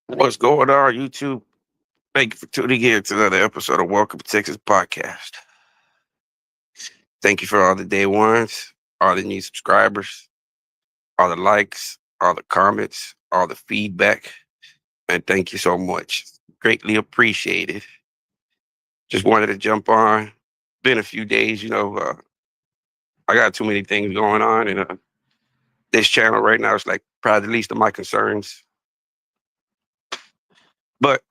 What's going on, YouTube? Thank you for tuning in to another episode of Welcome to Texas Podcast. Thank you for all the day ones, all the new subscribers, all the likes, all the comments, all the feedback, and thank you so much. Greatly appreciated. Just wanted to jump on. Been a few days, I got too many things going on, and this channel right now is like probably the least of my concerns. But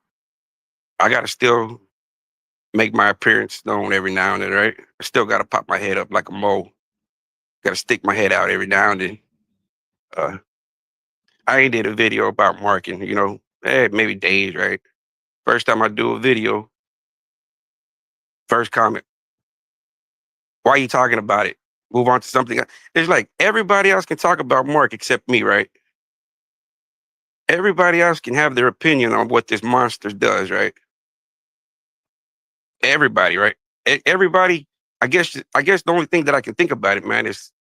I got to still make my appearance known every now and then, right? I still got to pop my head up like a mole. Got to stick my head out every now and then. Uh, I ain't did a video about marking, maybe days, right? First time I do a video, first comment, why are you talking about it? Move on to something. It's like everybody else can talk about Mark except me, right? Everybody else can have their opinion on what this monster does, right? Everybody, right? Everybody. I guess the only thing that I can think about it, man, is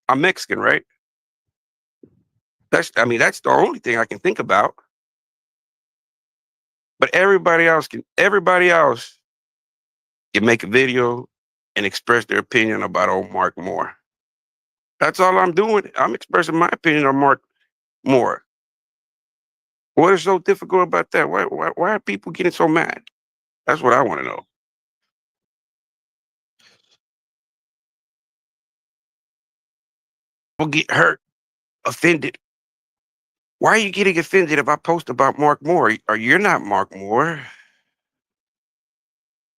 I'm Mexican, right? That's the only thing I can think about. But everybody else can make a video and express their opinion about old Mark Moore. That's all I'm doing. I'm expressing my opinion on Mark Moore. What is so difficult about that? Why are people getting so mad? That's what I want to know. People get hurt, offended. Why are you getting offended if I post about Mark Moore? Or you're not Mark Moore?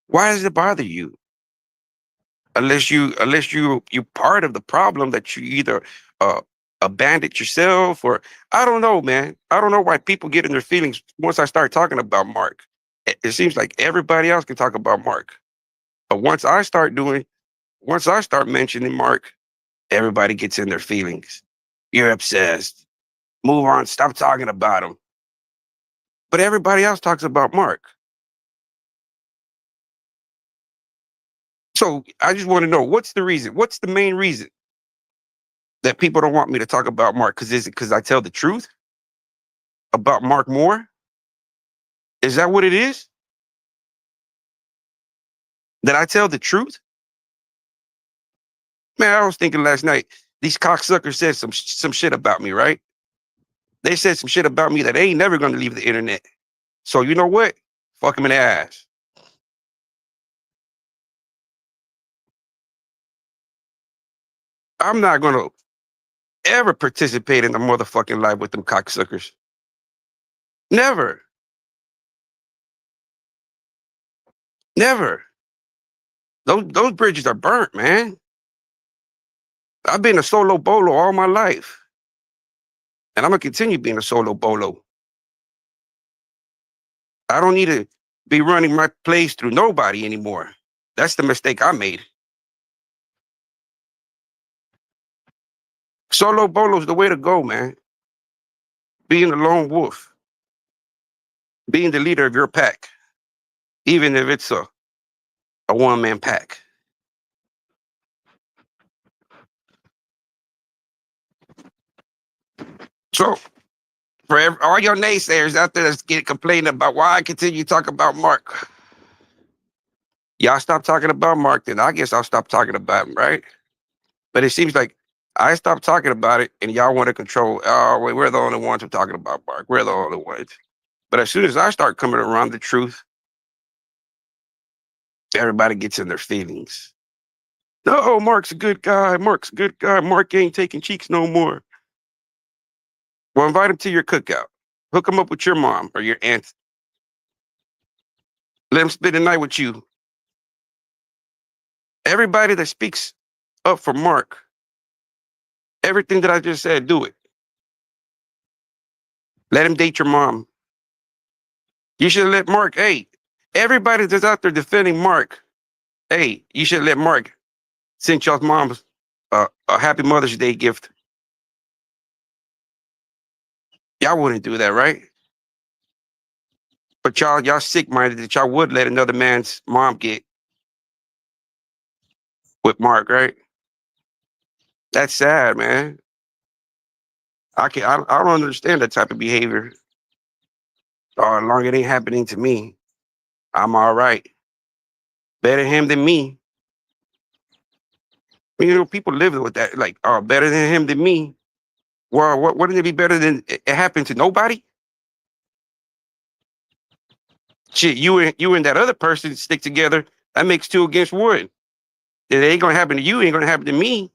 Why does it bother you? Unless you part of the problem that you either uh abandoned yourself, or I don't know, man. I don't know why people get in their feelings once I start talking about Mark. It seems like everybody else can talk about Mark. But once I start mentioning Mark, everybody gets in their feelings. You're obsessed. Move on, stop talking about him. But everybody else talks about Mark. So I just want to know, what's the reason? What's the main reason that people don't want me to talk about Mark? Because is it because I tell the truth about Mark Moore? Is that what it is? That I tell the truth? Man, I was thinking last night, these cocksuckers said some shit about me, right? They said some shit about me that they ain't never gonna leave the internet. So you know what? Fuck them in the ass. I'm not gonna ever participate in the motherfucking life with them cocksuckers. Never. Never. Those bridges are burnt, man. I've been a solo bolo all my life. And I'm gonna continue being a solo bolo. I don't need to be running my plays through nobody anymore. That's the mistake I made. Solo bolo's the way to go, man. Being the lone wolf, being the leader of your pack, even if it's a one man pack. So for all your naysayers out there that's get complaining about why I continue to talk about Mark, y'all stop talking about Mark, then I guess I'll stop talking about him, right? But it seems like I stopped talking about it, and y'all want to control. Oh, wait, we're the only ones who are talking about Mark. We're the only ones. But as soon as I start coming around the truth, everybody gets in their feelings. No, Mark's a good guy. Mark's a good guy. Mark ain't taking cheeks no more. Well, invite him to your cookout. Hook him up with your mom or your aunt. Let him spend the night with you. Everybody that speaks up for Mark, everything that I just said, do it. Let him date your mom. You should let Mark, hey, everybody that's out there defending Mark, hey, you should let Mark send y'all's moms a happy Mother's Day gift. Y'all wouldn't do that, right? But y'all sick minded that y'all would let another man's mom get with Mark, right? That's sad, man. I don't understand that type of behavior. Oh, as long as it ain't happening to me, I'm all right. Better him than me. You know, people live with that. Like, oh, better than him than me. Well, what wouldn't it be better than it happened to nobody? Shit, you and that other person stick together. That makes two against one. It ain't gonna happen to you. It ain't gonna happen to me.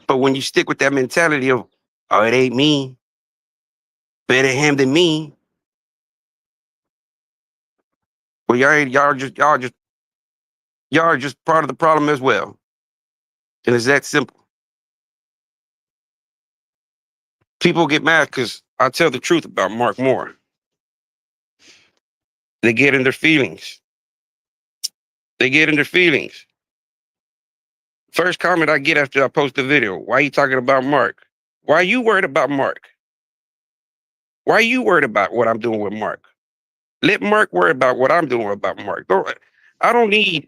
But when you stick with that mentality of, oh, it ain't me, better him than me. Well, y'all are just part of the problem as well. And it's that simple. People get mad because I tell the truth about Mark Moore. They get in their feelings. They get in their feelings. First comment I get after I post the video, why are you talking about Mark? Why are you worried about Mark? Why are you worried about what I'm doing with Mark? Let Mark worry about what I'm doing about Mark. I don't need,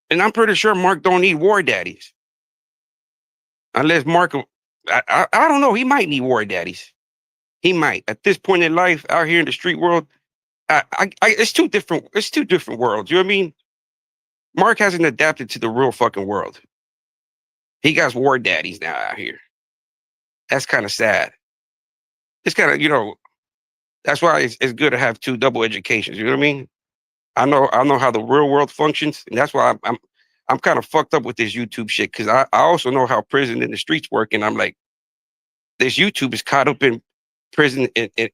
and I'm pretty sure Mark don't need war daddies. Unless Mark, I don't know, he might need war daddies. He might. At this point in life, out here in the street world, it's two different worlds. You know what I mean? Mark hasn't adapted to the real fucking world. He got war daddies now out here. That's kind of sad. It's kind of, that's why it's good to have two double educations. You know what I mean? I know how the real world functions, and that's why I'm kind of fucked up with this YouTube shit because I also know how prison and the streets work, and I'm like, this YouTube is caught up in prison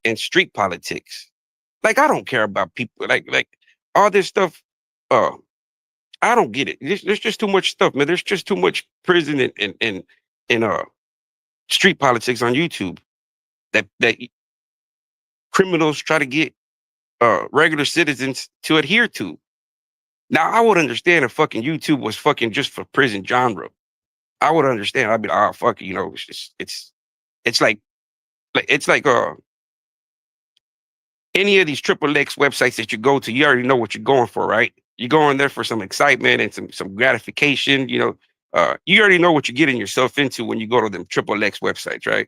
and street politics. Like I don't care about people like all this stuff. Uh, I don't get it. There's just too much stuff, man. There's just too much prison and street politics on YouTube that criminals try to get regular citizens to adhere to. Now, I would understand if fucking YouTube was fucking just for prison genre. I would understand. I'd be like, oh fuck it, it's just it's like any of these triple X websites that you go to, you already know what you're going for, right? You're going there for some excitement and some gratification. You already know what you're getting yourself into when you go to them triple X websites, right?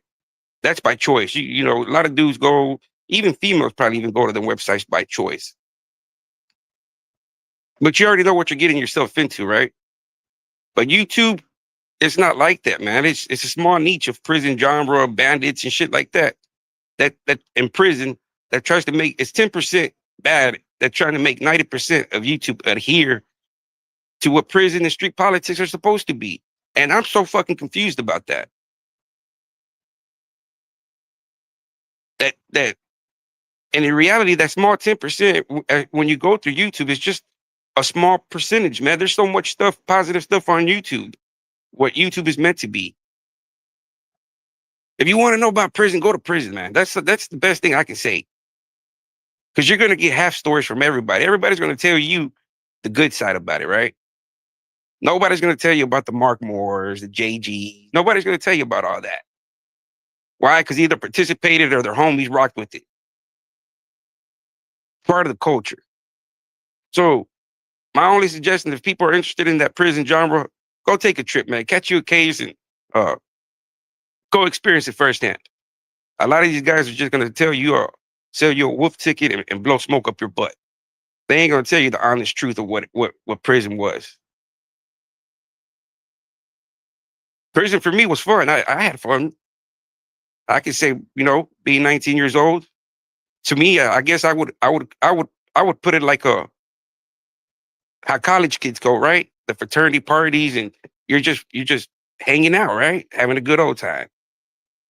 That's by choice. A lot of dudes go, even females probably even go to them websites by choice. But you already know what you're getting yourself into, right? But YouTube, it's not like that, man. It's a small niche of prison genre, bandits and shit like that. That in prison that tries to make it's 10% bad. That trying to make 90% of YouTube adhere to what prison and street politics are supposed to be. And I'm so fucking confused about that. That and in reality, that small 10% when you go through YouTube is just a small percentage, man. There's so much stuff, positive stuff on YouTube. What YouTube is meant to be. If you want to know about prison, go to prison, man. That's the best thing I can say. Because you're gonna get half stories from everybody. Everybody's gonna tell you the good side about it, right? Nobody's gonna tell you about the Mark Moores, the JG. Nobody's gonna tell you about all that. Why? Because either participated or their homies rocked with it. Part of the culture. So my only suggestion, if people are interested in that prison genre, go take a trip, man. Catch you a case and uh, go experience it firsthand. A lot of these guys are just gonna tell you, sell you a wolf ticket and blow smoke up your butt. They ain't gonna tell you the honest truth of what prison was. Prison for me was fun. I had fun. I could say, being 19 years old, to me, I guess I would put it like how college kids go, right? The fraternity parties, and you're just hanging out, right? Having a good old time.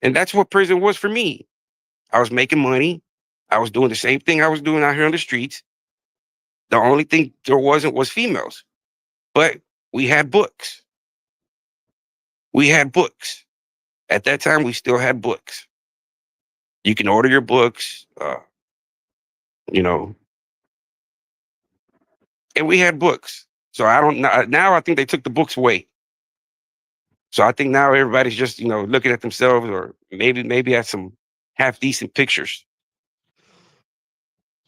And that's what prison was for me. I was making money. I was doing the same thing I was doing out here on the streets. The only thing there wasn't was females. But we had books. We had books. At that time, we still had books. You can order your books, you know, and we had books. So I don't know. Now I think they took the books away. So I think now everybody's just, looking at themselves or maybe at some half decent pictures.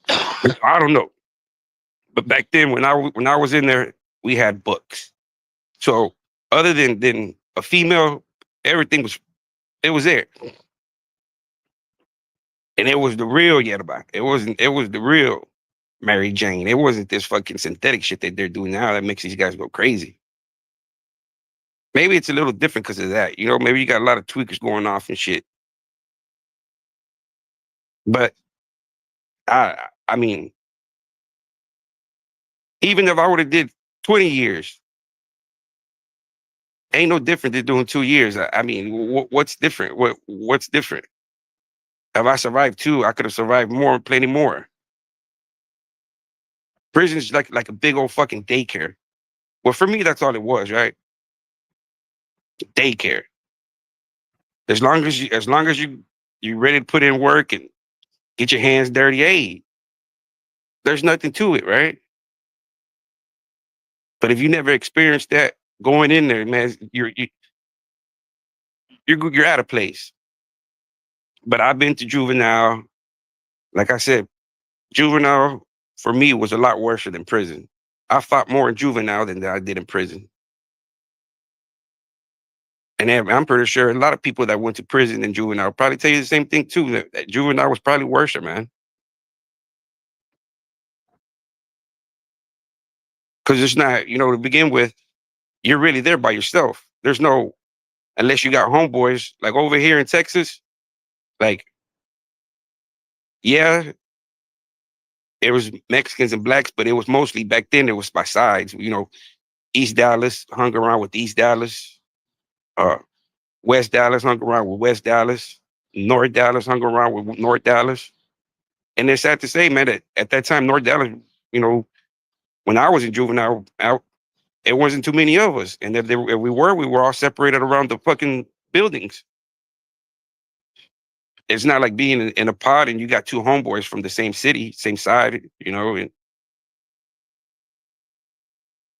I don't know. But back then when I was in there, we had books. So other than a female, everything was It was there. And it was the real Yerba. It was the real Mary Jane. It wasn't this fucking synthetic shit that they're doing now that makes these guys go crazy. Maybe it's a little different because of that. You know, maybe you got a lot of tweakers going off and shit. But I mean, even if I would have did 20 years, ain't no different than doing 2 years. I mean, what's different? What's different? If I survived two, I could have survived more, plenty more. Prison is like a big old fucking daycare. Well, for me, that's all it was, right? Daycare. As long as you ready to put in work and get your hands dirty, hey, there's nothing to it, right? But if you never experienced that going in there, man, you're out of place. But I've been to juvenile. Like I said, juvenile for me was a lot worse than prison. I fought more in juvenile than I did in prison. And I'm pretty sure a lot of people that went to prison and juvenile probably tell you the same thing too. That juvenile was probably worse, man. Because it's not, you know, to begin with, you're really there by yourself. There's no, unless you got homeboys like over here in Texas. Like, yeah, it was Mexicans and blacks, but it was mostly back then. It was by sides. You know, East Dallas hung around with East Dallas. Uh, West Dallas hung around with West Dallas. North Dallas hung around with North Dallas. And it's sad to say, man, that at that time, North Dallas, you know, when I was in juvenile, it wasn't too many of us. And if we were all separated around the fucking buildings. It's not like being in a pod and you got two homeboys from the same city, same side, you know. And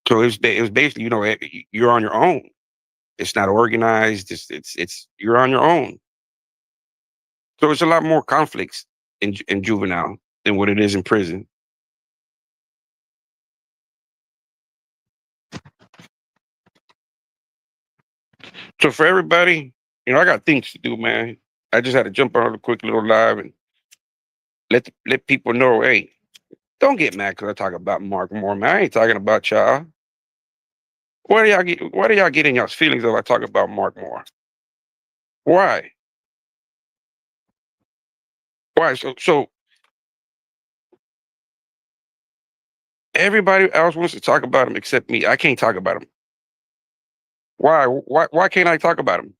so it was basically, you know, you're on your own. It's not organized. It's you're on your own. So it's a lot more conflicts in juvenile than what it is in prison. So for everybody, you know, I got things to do, man. I just had to jump on a quick little live and let people know, hey, don't get mad because I talk about Mark Moore, man. I ain't talking about y'all. Why do y'all get in y'all's feelings if I talk about Mark Moore? Why? Why? So everybody else wants to talk about him except me. I can't talk about him. Why? Why can't I talk about him?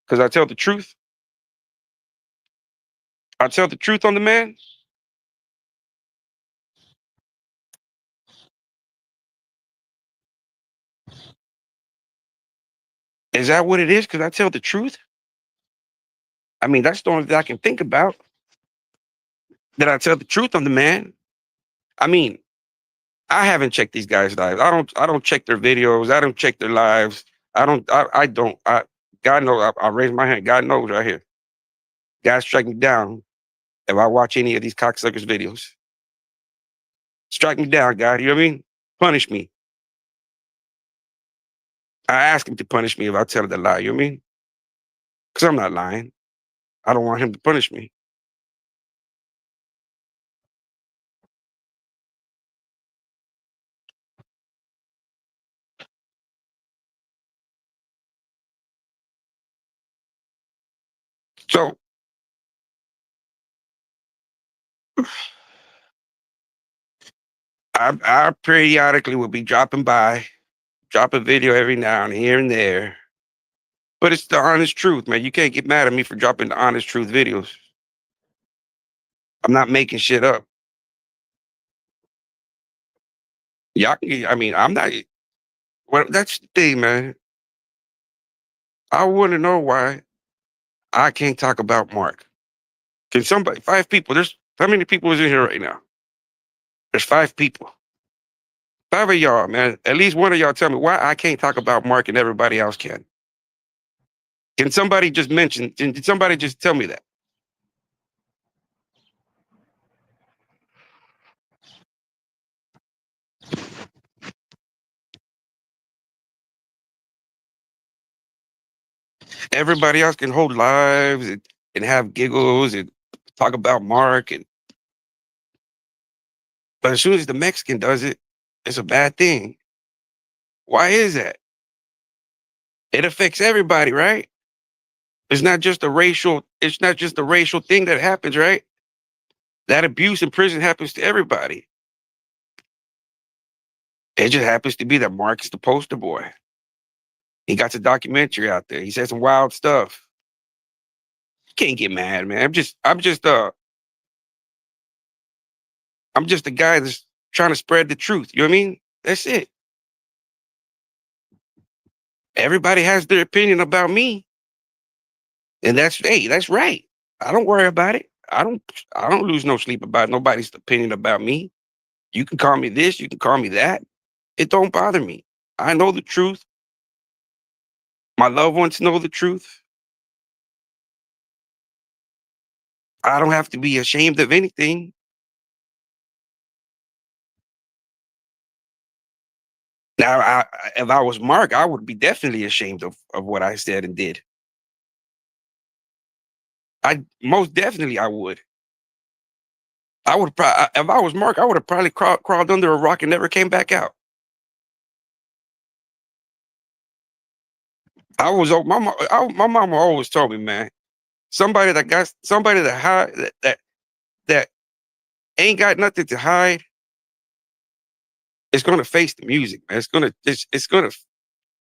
Because I tell the truth. I tell the truth on the man. Is that what it is? Because I tell the truth. I mean, that's the only thing I can think about. That I tell the truth on the man. I mean, I haven't checked these guys' lives. I don't check their videos. I don't check their lives. I don't. God knows. I raise my hand. God knows right here. God strike me down if I watch any of these cocksuckers' videos. Strike me down, God. You know what I mean? Punish me. I ask him to punish me if I tell the lie. You know what I mean? Because I'm not lying. I don't want him to punish me. So I periodically will be dropping by, drop a video every now and here and there. But it's the honest truth, man. You can't get mad at me for dropping the honest truth videos. I'm not making shit up. Y'all can, I mean, I'm not. Well, that's the thing, man. I want to know why I can't talk about Mark. Can somebody, five people, there's how many people is in here right now? There's five people. Five of y'all, man. At least one of y'all tell me why I can't talk about Mark and everybody else can. Can somebody just mention, can somebody just tell me that? Everybody else can hold lives and have giggles and talk about Mark, but as soon as the Mexican does it, it's a bad thing. Why is that? It affects everybody, right? It's not just a racial thing that happens, right? That abuse in prison happens to everybody. It just happens to be that Mark is the poster boy. He got a documentary out there. He said some wild stuff. You can't get mad, man. I'm just a guy that's trying to spread the truth. You know what I mean? That's it. Everybody has their opinion about me, and that's right. I don't worry about it. I don't lose no sleep about nobody's opinion about me. You can call me this, you can call me that. It don't bother me. I know the truth. My loved ones know the truth. I don't have to be ashamed of anything. Now, if I was Mark, I would be definitely ashamed of what I said and did. I most definitely I would. I would probably, if I was Mark, I would have probably crawled under a rock and never came back out. My mama always told me, man, somebody that hide that ain't got nothing to hide is gonna face the music, man. It's gonna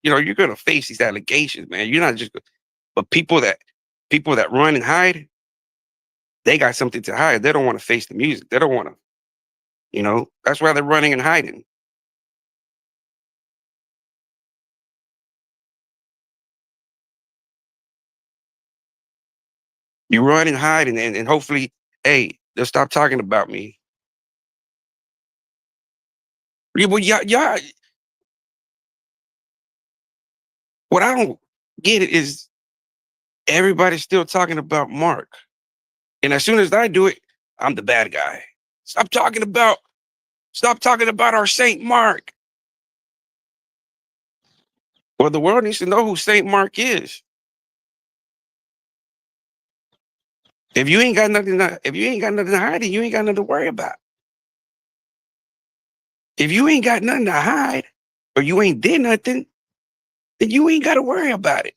you're gonna face these allegations, man. You're not just but people that run and hide, they got something to hide. They don't want to face the music. They don't want to, that's why they're running and hiding. You run and hide and hopefully, hey, they'll stop talking about me. Yeah, well, yeah, what I don't get it is everybody's still talking about Mark. And as soon as I do it, I'm the bad guy. Stop talking about stop talking about our Saint Mark. Well, the world needs to know who Saint Mark is. If you ain't got nothing to hide, then you ain't got nothing to worry about. If you ain't got nothing to hide, or you ain't did nothing, then you ain't got to worry about it,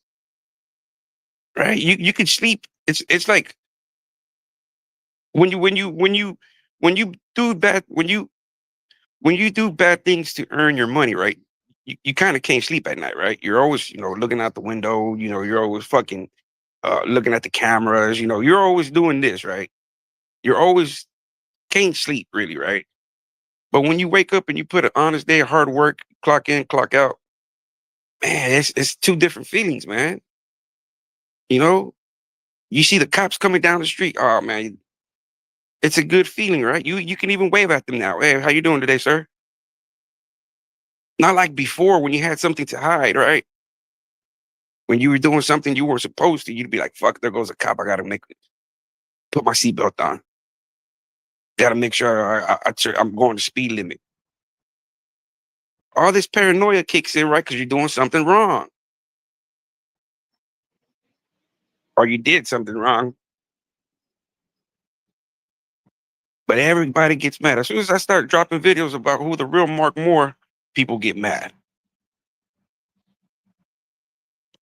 right? You can sleep. It's like when you do bad when you do bad things to earn your money, right? You kind of can't sleep at night, right? You're always looking out the window. You're always fucking looking at the cameras. You're always doing this, right? You're always can't sleep really, right? But when you wake up and you put an honest day of hard work, clock in, clock out, man, it's two different feelings, man. You know, you see the cops coming down the street. Oh man, it's a good feeling, right? You can even wave at them now. Hey, how you doing today, sir? Not like before when you had something to hide, right? When you were doing something you weren't supposed to, you'd be like, "Fuck, there goes a cop. I gotta put my seatbelt on. Gotta make sure I'm going the speed limit." All this paranoia kicks in, right? Because you're doing something wrong, or you did something wrong. But everybody gets mad. As soon as I start dropping videos about who the real Mark Moore, people get mad.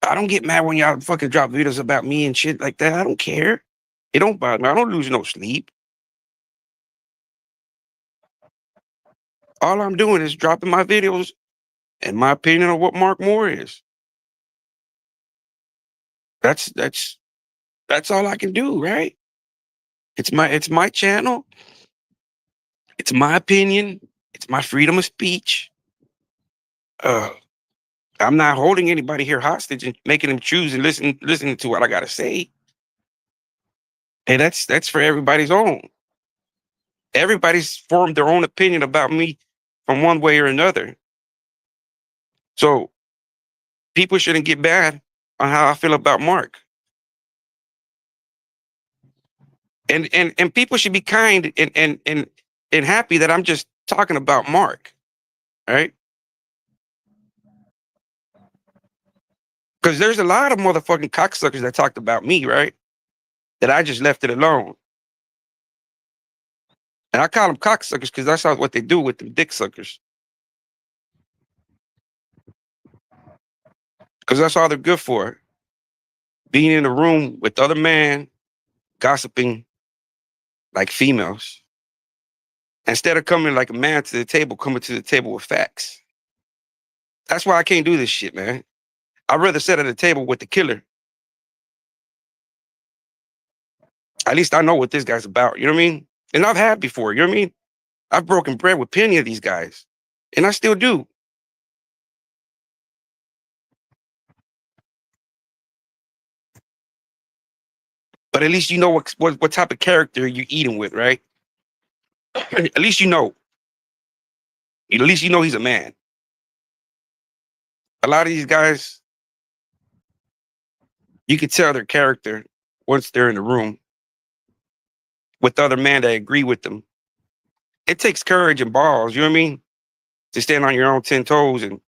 I don't get mad when y'all fucking drop videos about me and shit like that. I don't care. It don't bother me. I don't lose no sleep. All I'm doing is dropping my videos and my opinion on what Mark Moore is. That's that's that's all I can do, right? It's my channel. It's my opinion. It's my freedom of speech. Uh, I'm not holding anybody here hostage and making them choose and listening to what I gotta say. And that's for everybody's own. Everybody's formed their own opinion about me from one way or another. So people shouldn't get mad on how I feel about Mark. And people should be kind and happy that I'm just talking about Mark. Right? Because there's a lot of motherfucking cocksuckers that talked about me, right? That I just left it alone. And I call them cocksuckers because that's what they do with them dick suckers. Because that's all they're good for. Being in a room with other men, gossiping like females. Instead of coming like a man to the table, coming to the table with facts. That's why I can't do this shit, man. I'd rather sit at a table with the killer. At least I know what this guy's about. You know what I mean? And I've had before. You know what I mean? I've broken bread with plenty of these guys, and I still do. But at least you know what type of character you're eating with, right? At least you know. At least you know he's a man. A lot of these guys, you can tell their character once they're in the room with other men that agree with them. It takes courage and balls, you know what I mean? To stand on your own 10 toes and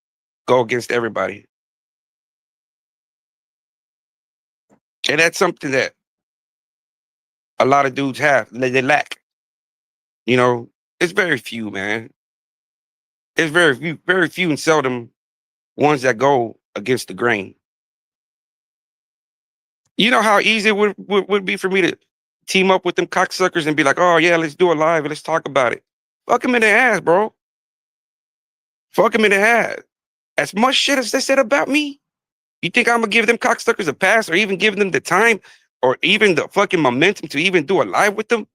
go against everybody. And that's something that a lot of dudes have. They lack. You know, it's very few, man. It's very few and seldom ones that go against the grain. You know how easy it would be for me to team up with them cocksuckers and be like, oh yeah, let's do it live and let's talk about it. Fuck them in the ass, bro. Fuck them in the ass. As much shit as they said about me, you think I'm gonna give them cocksuckers a pass or even give them the time or even the fucking momentum to even do a live with them?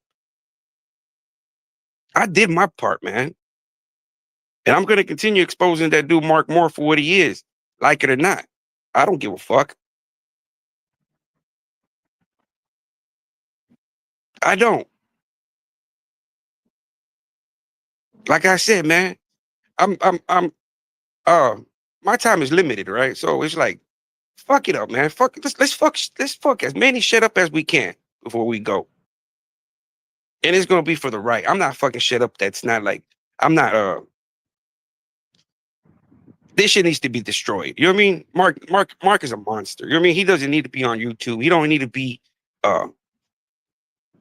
I did my part, man. And I'm gonna continue exposing that dude Mark Moore for what he is, like it or not. I don't give a fuck. I don't. Like I said, man, I'm uh my time is limited, right? So it's like, fuck it up, man. Fuck let's fuck as many shit up as we can before we go. And it's gonna be for the right. I'm not fucking shit up that's not like I'm not this shit needs to be destroyed. You know what I mean? Mark is a monster. You know what I mean? He doesn't need to be on YouTube. He don't need to be uh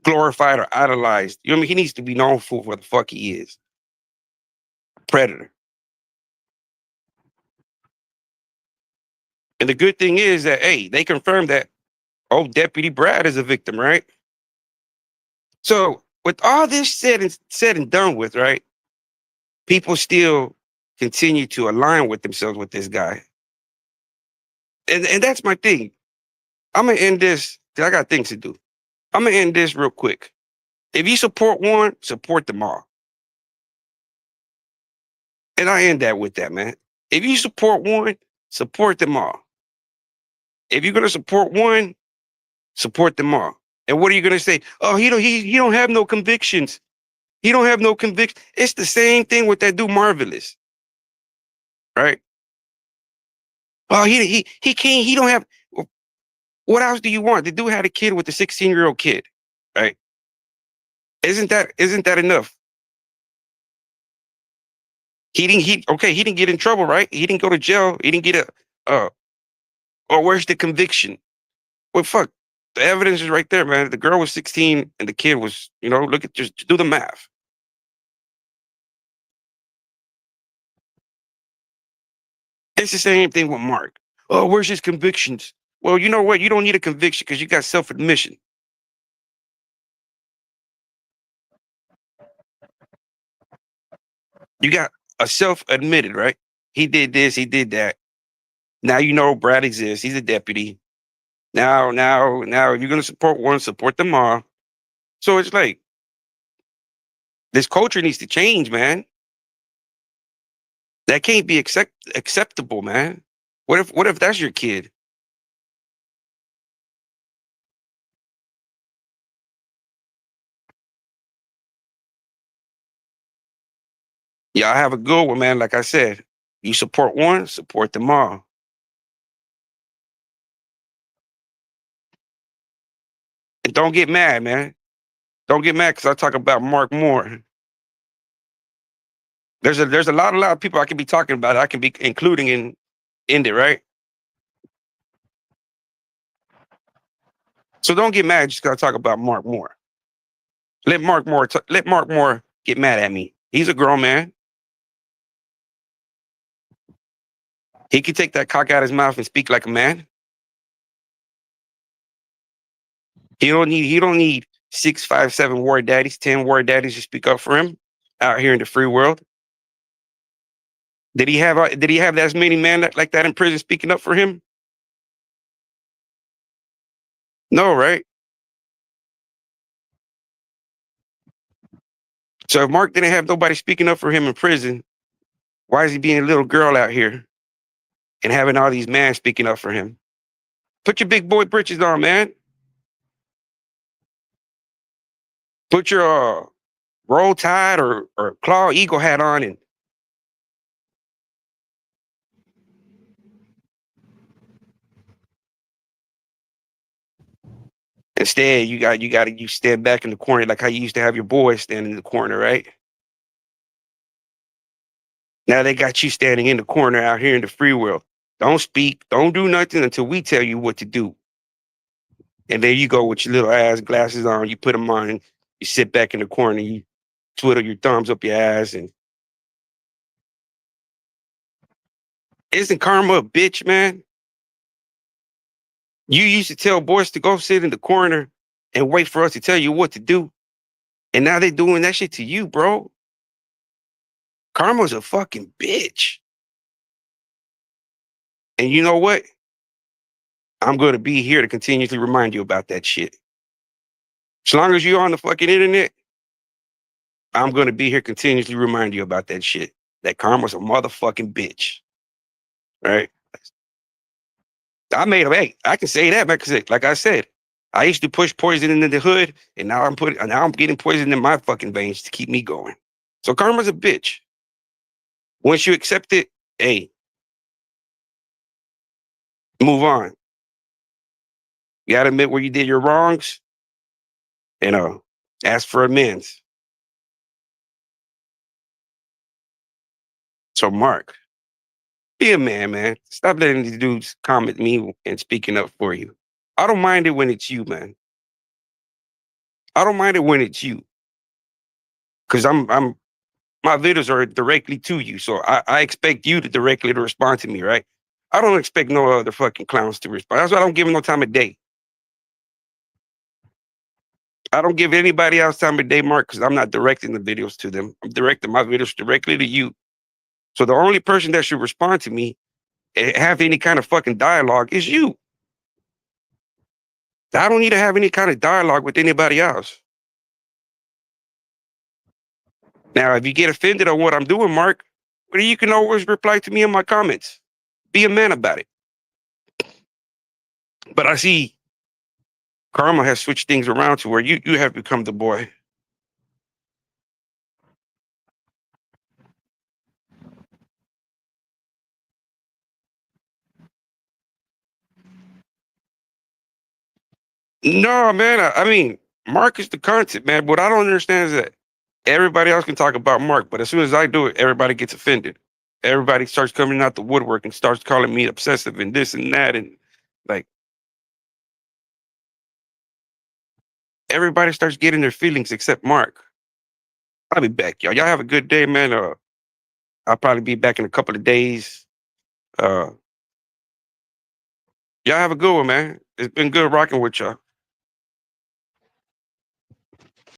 glorified or idolized. You know what I mean? He needs to be known for what the fuck he is. Predator. And the good thing is that hey, they confirmed that Deputy Brad is a victim, right? So with all this said and done with, right? People still continue to align with themselves with this guy. And that's my thing. I'm gonna end this because I got things to do. I'm gonna end this real quick. If you support one, support them all. And I end that with that, man. If you support one, support them all. If you're gonna support one, support them all. And what are you gonna say? Oh, he don't have no convictions. He don't have no conviction. It's the same thing with that dude Marvelous, right? Oh, he can't. He don't have. What else do you want? The dude had a kid with a 16-year-old kid, right? Isn't that enough? He didn't get in trouble, right? He didn't go to jail. He didn't get a or where's the conviction? Well, fuck. The evidence is right there, man. The girl was 16 and the kid was, look at just do the math. It's the same thing with Mark. Oh, where's his convictions? Well, you know what? You don't need a conviction because you got self-admission. You got a self-admitted, right? He did this, he did that. Now you know Brad exists. He's a deputy. Now, you're gonna support one, support them all. So it's like this culture needs to change, man. That can't be acceptable, man. What if that's your kid? Y'all have a good one, man. Like I said, you support one, support them all. And don't get mad, man. Don't get mad because I talk about Mark Moore. There's a lot of people I can be talking about. I can be including in it, right? So don't get mad just because I talk about Mark Moore. Let Mark Moore get mad at me. He's a grown man. He can take that cock out of his mouth and speak like a man. He don't need 6, 5, 7 war daddies, 10 war daddies to speak up for him out here in the free world. Did he have as many men like that in prison speaking up for him? No, right? So if Mark didn't have nobody speaking up for him in prison, why is he being a little girl out here and having all these men speaking up for him? Put your big boy britches on, man. Put your roll tide or claw eagle hat on, and instead you stand back in the corner like how you used to have your boys stand in the corner, right? Now they got you standing in the corner out here in the free world. Don't speak, don't do nothing until we tell you what to do. And there you go with your little ass glasses on. You put them on, and you sit back in the corner, you twiddle your thumbs up your ass, and isn't karma a bitch, man? You used to tell boys to go sit in the corner and wait for us to tell you what to do. And now they're doing that shit to you, bro. Karma's a fucking bitch. And you know what? I'm going to be here to continuously remind you about that shit. As long as you're on the fucking internet, I'm going to be here continuously remind you about that shit. That karma's a motherfucking bitch. Right? Hey, I can say that because, like I said, I used to push poison into the hood, and now I'm getting poison in my fucking veins to keep me going. So karma's a bitch. Once you accept it, hey, move on. You gotta admit where you did your wrongs and ask for amends. So Mark, be a man, man. Stop letting these dudes comment me and speaking up for you. I don't mind it when it's you, man. I don't mind it when it's you. Cause I'm my videos are directly to you. So I expect you to directly to respond to me, right? I don't expect no other fucking clowns to respond. That's why I don't give them no time of day. I don't give anybody else time of day, Mark, because I'm not directing the videos to them. I'm directing my videos directly to you. So the only person that should respond to me and have any kind of fucking dialogue is you. I don't need to have any kind of dialogue with anybody else. Now, if you get offended on what I'm doing, Mark, well, you can always reply to me in my comments. Be a man about it. But I see karma has switched things around to where you have become the boy. No, man. I mean, Mark is the content, man. What I don't understand is that everybody else can talk about Mark, but as soon as I do it, everybody gets offended. Everybody starts coming out the woodwork and starts calling me obsessive and this and that. And like, everybody starts getting their feelings except Mark. I'll be back, y'all. Y'all have a good day, man. I'll probably be back in a couple of days. Uh, y'all have a good one, man. It's been good rocking with y'all.